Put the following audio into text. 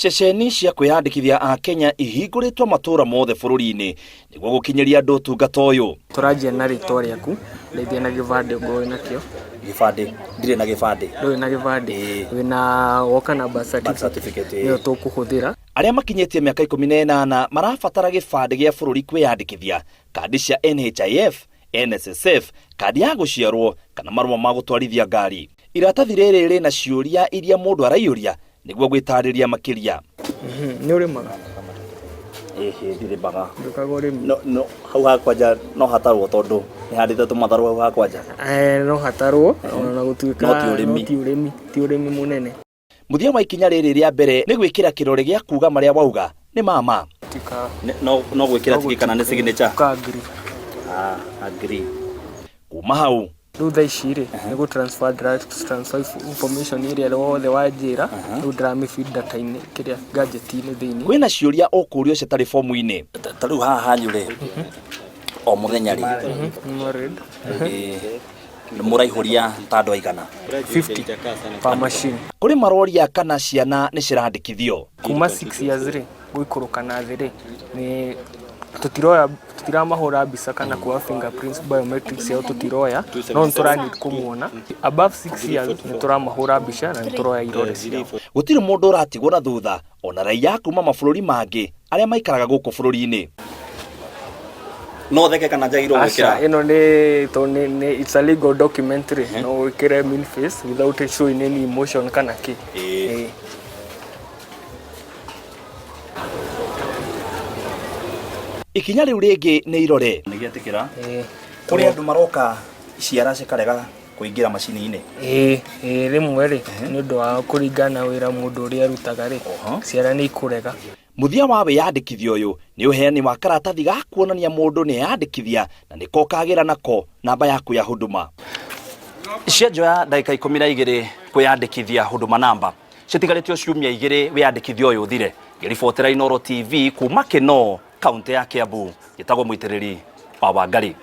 Ceceni cia kwiyandikithia Akenya ihingũrĩtwo matura mothe bũrũri-inĩ nĩguo gũkinyeria andũ ũtungata ũyũ. Tũranjia na rĩtwa rĩaku, ndeithia na gĩbandĩ ngorwo nakĩo. Gĩbandĩ, ndirĩ na gĩbandĩ. Ndũrĩ na gĩbandĩ, wĩna woka na birth certificate nĩyo tũkũhũthĩra. Arĩa makinyĩtie mĩaka 18 marabatara gĩbandĩ gĩa bũrũri kwiyandikithia, kandi cia NHIF, NSSF, kandi ya gũciarwo kana marũa ma gũtwarithia ngari. Iratathi rĩrĩ rĩna ciũria iria mũndũ araiyũria nĩguo gwĩtarĩria makiria. Nĩ ũrĩmaga? Ndirĩmaga. Ndũkaga ũrĩmi? No, hau hakwanja no hatarwo tondũ nĩ handĩte tũmatharũ hau hakwanja. No hatarwo, ona gũtuĩka ti ũrĩmi mũnene. Mũthia wa ikinya rĩrĩ rĩa mbere nĩ gwĩkĩra kĩrore gĩa kuga marĩa wauga nĩ mama. No gwĩkĩra tiki kana nĩ signature? Agiri. Agiri. Kuma hau rĩu thaa ici rĩ nĩ transfer information ĩrĩa wothe wanjĩra rĩu ndĩramĩfeed data-inĩ kĩrĩa gadget-inĩ thĩinĩ. Kwĩna ciũria ũkũrio citarĩ fomu-inĩ. Ta rĩu haha hanyu rĩ o mũthenya rĩ nĩ mũraihũria ta andũ aigana? 50 per machine. Kũrĩ maroria kana ciana nĩ cirandĩkithio kuma 6 years rĩ gũikũrũka na thĩ rĩ nĩ tutiramahũra mbica kana kuoya fingerprints biometrics yao tutiroya, no nĩtũranid kũmuona. Above 6 years nĩtũramahũra mbica na nĩtũroya irore ciao. Gũtirĩ mũndũ ũratigwo na thutha ona raia kuma mabũrũri mangĩ arĩa maikaraga gũkũ bũrũri-inĩ. No theke kana njagĩrĩirwo gwĩkĩra? Ĩno nĩ it's a legal documentary. No wĩkĩre mean face without showing any emotion kana kĩ. Ikinya rĩu rĩngĩ nĩ irore nĩ gĩetĩkĩra kũrĩ andũ maroka ciara cikarega kũingĩra macini-inĩ. Rĩmwe rĩ nĩ ũndũ wa kũringana wĩra mũndũ ũrĩa arutaga rĩ ciara nĩ ikũrega. Mũthia wa wĩyandĩkithia ũyũ nĩ ũheani wa karatathi ga kuonania mũndũ nĩ eyandĩkithia na nĩko kagĩra nako namba yaku ya Huduma. Cianjoya ndagĩka 12 kwĩyandĩkithia Huduma Namba. Citigarite ciumia 2 wĩyandĩkithia ũyũ ũthire. Ngĩribotera Inooro TV kuma Kino, kaunti ya Kiambu. Gĩtagwo Muitiriri wa Wangari.